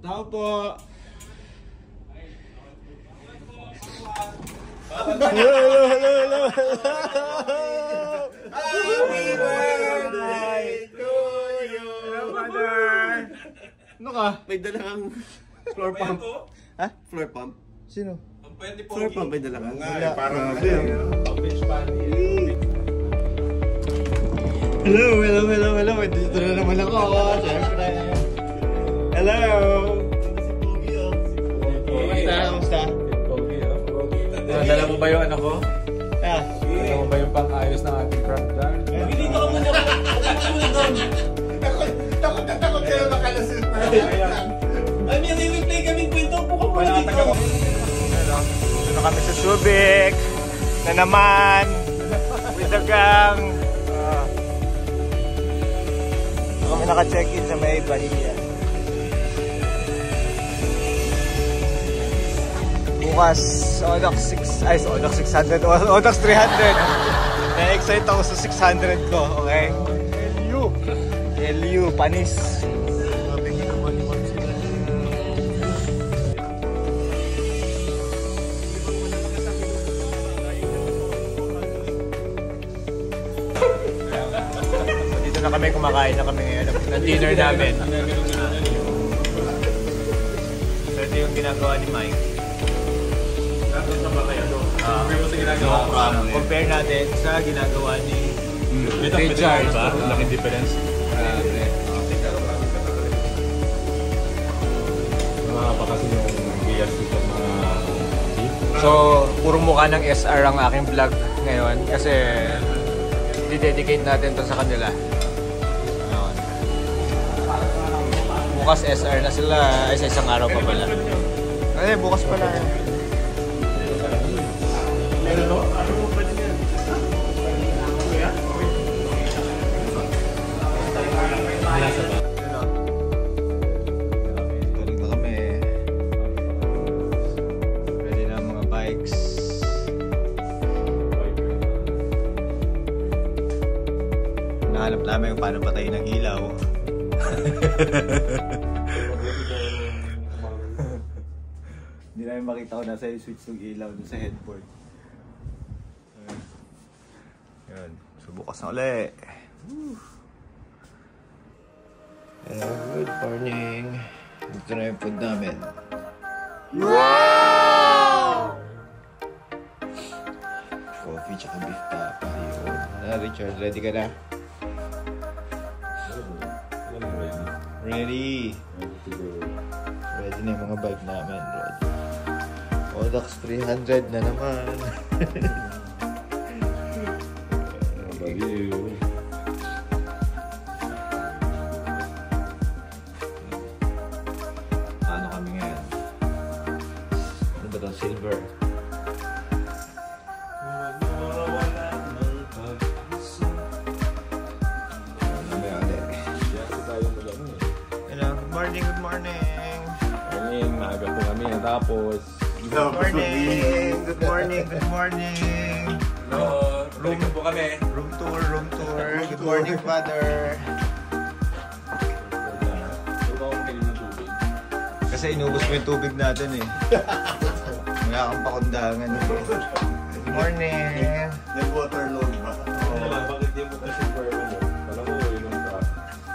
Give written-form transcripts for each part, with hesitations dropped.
Tao po. Hello. Happy birthday to you. Hello, mother. Ano ka? May dala kang floor pump. Ha? Floor pump? Sino? Floor pump may dala kang? Wala. Parang Hello. Dito na naman ako. Siyempre. Hello. Kamusta? Dala mo ba yung ano ko? Ah. Dala mo ba yung pang-ayos ng ating craft jar? Dito ka muna. Takot kayo makalasin. Ay, may re-replay kaming kwento po ka muna dito. Dito kami sa Subic na naman with the gang. Kami naka-check-in sa may Bahia. Bukas, Odox 600, Odox 300. Na-excite ako sa 600 ko, okay? LU, panis. Dito na kami, kumakain na kami ngayon ng dinner namin. So ito yung ginagawa ni Mike. Compare natin sa ginagawa ni Richard. Laking difference. Kasi yung gears dito mga jeep. So, puro mukha ng SR ang aking vlog ngayon kasi i-dedicate natin to sa kanila. Ayun. Bukas SR na sila, ay sa isang araw pa pala. Ay, bukas pala eh. Nahanap namin yung paano patayin ng ilaw. Hindi namin makita ko nasa yung switch ng ilaw dun sa headboard. Yun. So bukas na ulit. Good morning. Dito na yung food namin. Wow! Coffee tsaka beef tapa. Yun. Richard, ready ka na? Ready. Ready na yung mga bike namin. Ready. Odox 300 na naman. Ano kami ngayon? Ano ba ito? Silver. Good morning. Maaga po kami natapos. Good morning. Room po kami. Room tour. Good morning, father. Kasi inubos mo yung tubig natin eh. Wala kang pakundangan eh. Good morning. Nag-waterload ba? Bakit di mo kasi pwede? Alam mo, yung truck.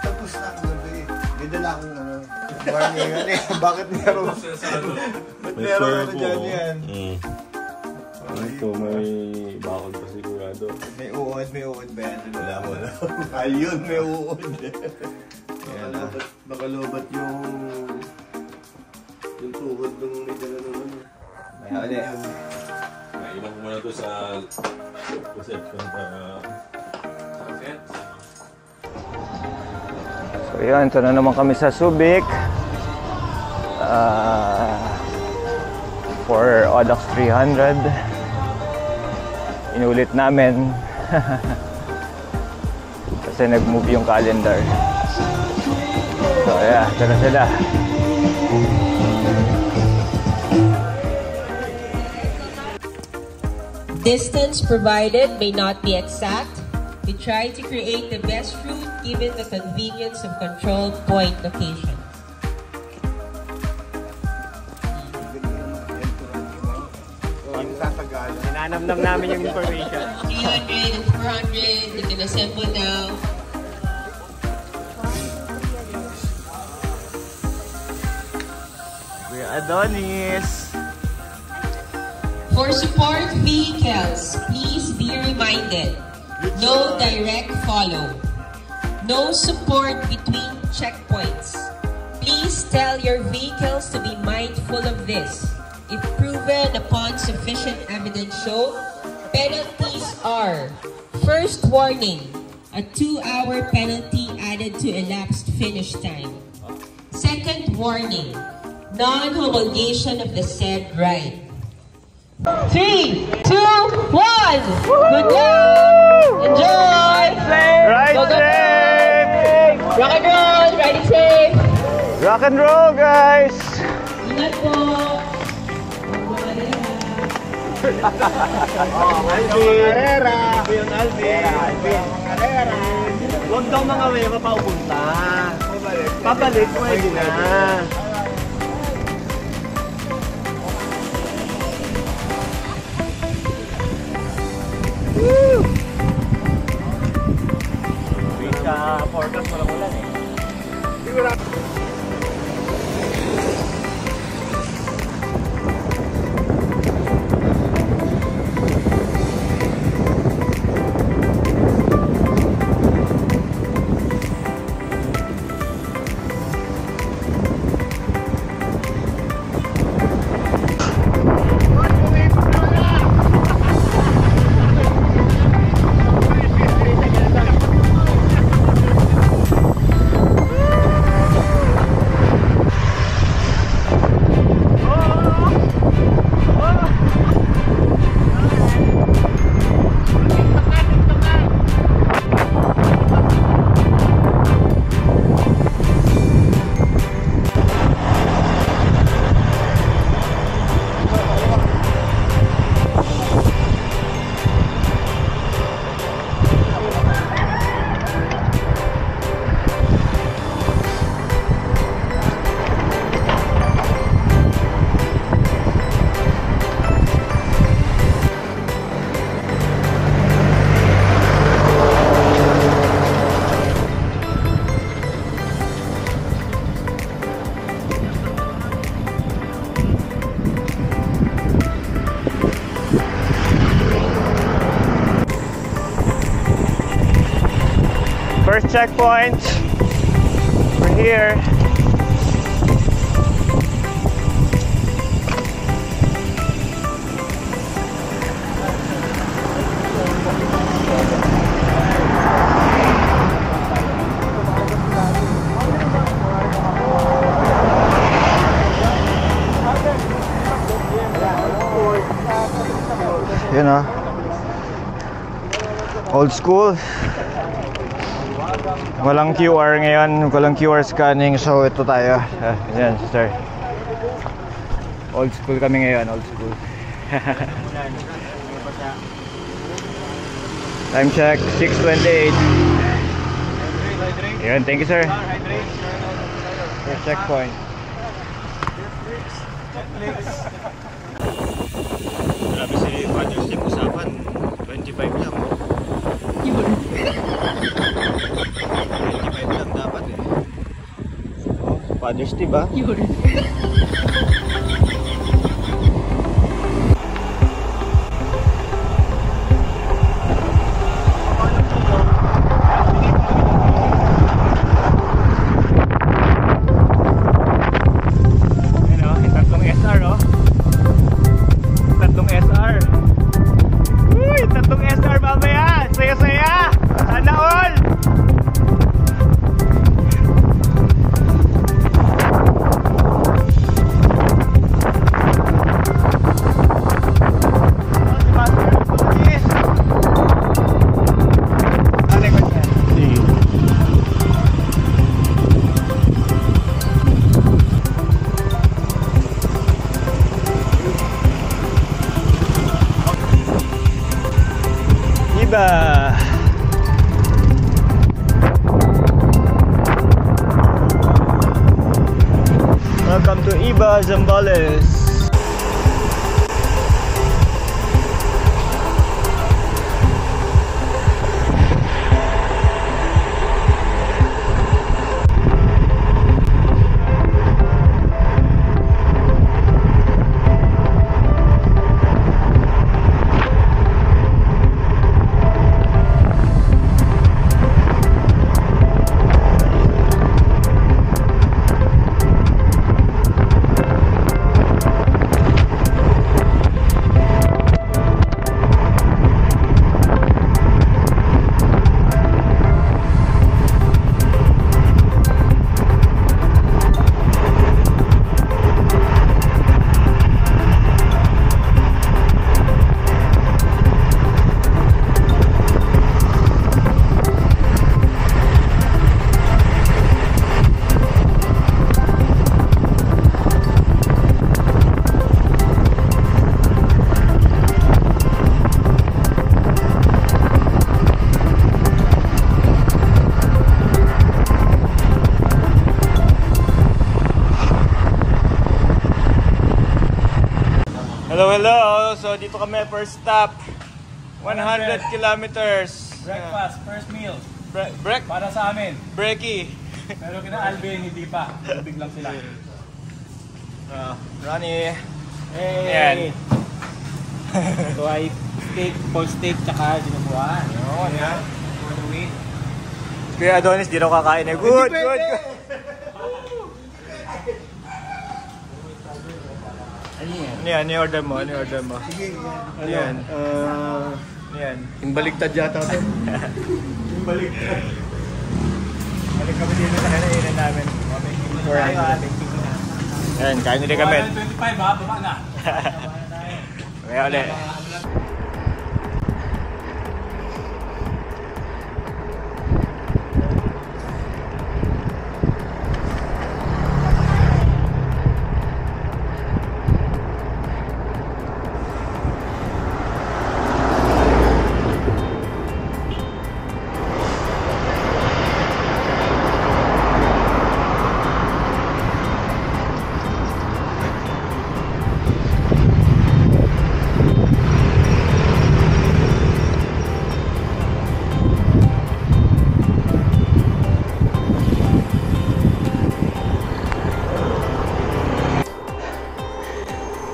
Tapos na ako gabi. Ganda lang akong ano. Good morning. Bakit meron? Ba't meron ano dyan yan? Ito may bakod pa sigurado. May uod ba yan? Wala. Ayun, may uod. Nakalobat yung tuhod ng may dala naman. May hali. Nailang ko muna ito sa reception para set. So yun, ito na naman kami sa Subic. For Odox 300. Inulit namin. Kasi nag-move yung calendar. So yeah, ito na sila. Distance provided may not be exact. We try to create the best route given the convenience of controlled point locations. Nanamnam namin yung information. 300 and 400, you can assemble now. Kuya Adonis. For support vehicles, please be reminded, no direct follow, no support between checkpoints. Please tell your vehicles to be mindful of this. If proven upon sufficient evidence show, penalties are: first warning, a 2-hour penalty added to elapsed finish time. Second warning, non-homologation of the said ride. 3, 2, 1! Good luck! Enjoy! Ride Go, go, go. safe! Rock and roll! Ride it safe! Rock and roll, guys! Ingat po! Huwag daw mga wema pa upunta. Pabalik, pwede na. Woo! Sa forecast, walang ulan eh. First checkpoint. We're here. You know, old school. Walang QR ngayon, walang QR scanning, so ito tayo. Yan, sir. Old school kami ngayon, old school. Time check, 6:28. Yan, thank you, sir. First checkpoint. Grabe si Father's Day usapan, 25 lang. 25 lang dapat eh. Father's Day ba? Iba. Welcome to Iba, Zambales. So dito kami, first stop. 100 kilometers. Breakfast, first meal. Break? Para sa amin. Breaky. Pero kina Alvin, hindi pa. Tubig lang sila. Ronnie. Hey! Yan. So ay steak, full steak, tsaka dinubuan. Yun, yan. For the win. Kuya Adonis, di raw kakain eh. Good, good. Ano yan? Ano yung order mo? Ano yung order mo? Sige, Ano yan? Ano yan? yung baligtad yata ito. Yung baligtad. Balik kami dito sa kanainan namin. 400. Ayan, kain ulit kami. 125 ha, baba na. Kaya ulit.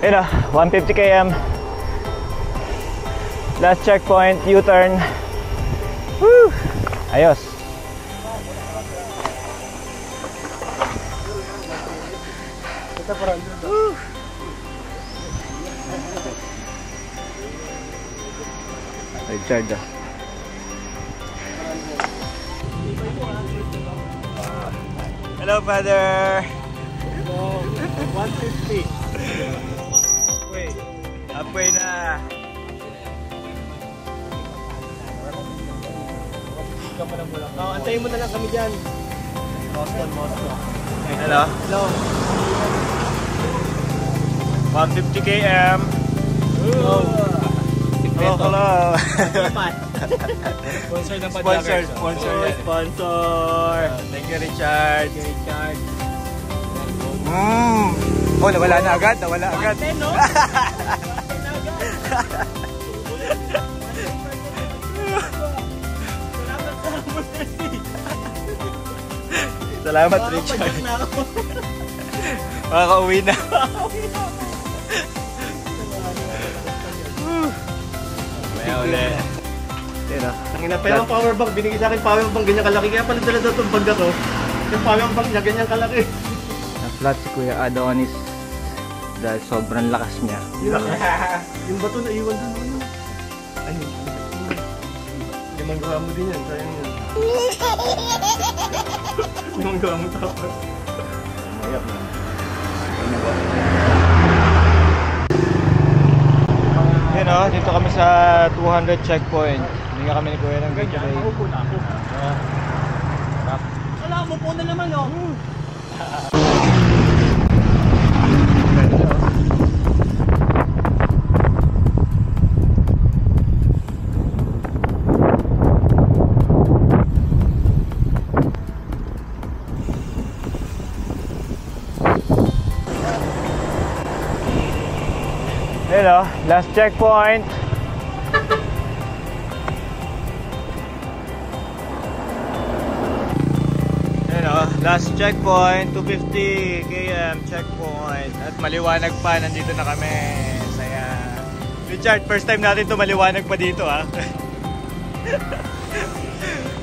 Yun o, 150 km. Last checkpoint, U-turn. Woo! Ayos. Woo! Richard ah. Hello, Father. 150. Halfway na. Antayin mo na lang kami dyan. Hello? Hello. 150 km. Hello. Hello. Sponsor ng Sponsor. Sponsor. Thank you, Richard. Oh, nawala na agad. Nawala agad. Salamat, Richard. Makaka-uwi na. Maya ulit. Pero ang power bank, binigay sa akin power bank, ganyan kalaki. Kaya pala dala itong bag na to. Yung power bank niya, ganyan kalaki. Na-flat si Kuya Adonis dahil sobrang lakas niya. Yung bato na iwan doon. Ay, yung manggawa mo din yan. Sayang yan. Yung manggawa mo tapos. Mayap na. Yun o, dito kami sa 200 checkpoint. Hindi nga kami ni Kuya ng video day. Upo na ako. Wala, umupo na naman oh. Hello, last checkpoint. Hello, last checkpoint, 250 km checkpoint. At maliwanag pa, nandito na kami. Saya. Richard, first time natin to maliwanag pa dito ha.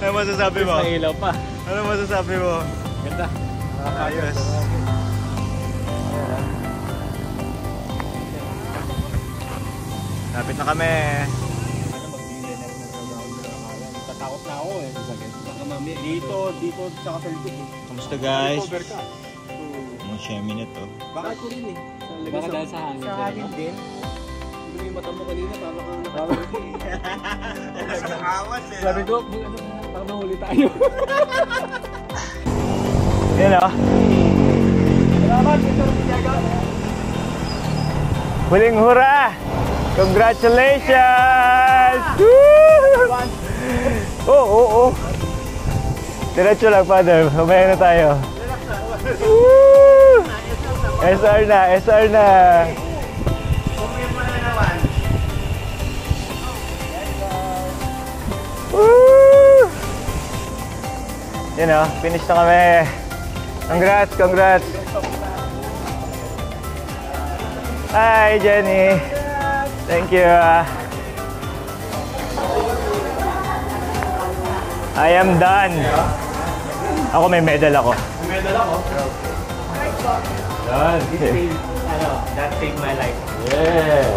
Ano masasabi mo? May ilaw pa. Ano masasabi mo? Ganda. Ayos. Lapit na kami. Tatakot na ako eh. Baka mami. Dito sa Kasalpit eh. Kamusta guys? Cover ka. Ang Shemi na to. Bakit ko rin eh. Baka dahil sa hangin. Sa hangin din. Hindi mo yung mata mo kanina, parang kang nakakawin. Nakakas eh. Sabi ko, baka mahuli tayo. Yan o. Salamat, Mr. Tiago. Huling hura! Congratulations! Woo! Oh. Diretso lang, Father. Mamaya na tayo. Woo! SR na. Kumuli mo na naman. Woo! Yan o, finish na kami. Congrats, congrats. Hi, Jenny. Thank you. I am done. Ako may medal ako. May medal ako. Done. That saved my life. Yeah.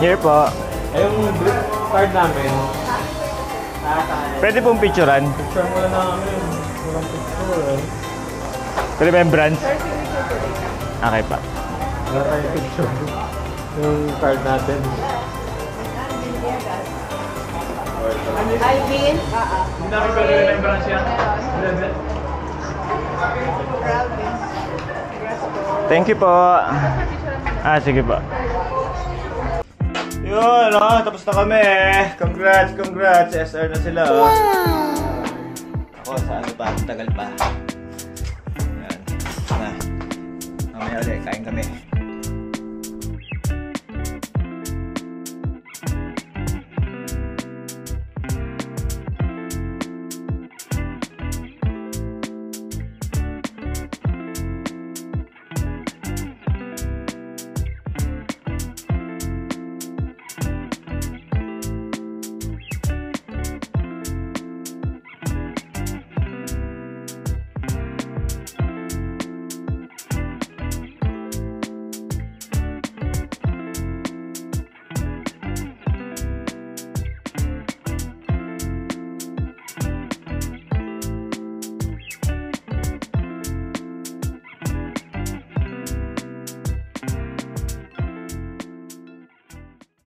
Here po. Yung card namin, Pwede pong picturean. picture muna namin. Walang picture. Remembrance. Okay pa. Wala tayong picture. Yung card natin. Alvin? Hindi namin pwede remembrance yan. Thank you po. Sige po. Yun, tapos na kami. Congrats, congrats. SR na sila. Wow! Ako, sa ano pa? Tagal pa. Yan. Mamaya ulit, kain kami.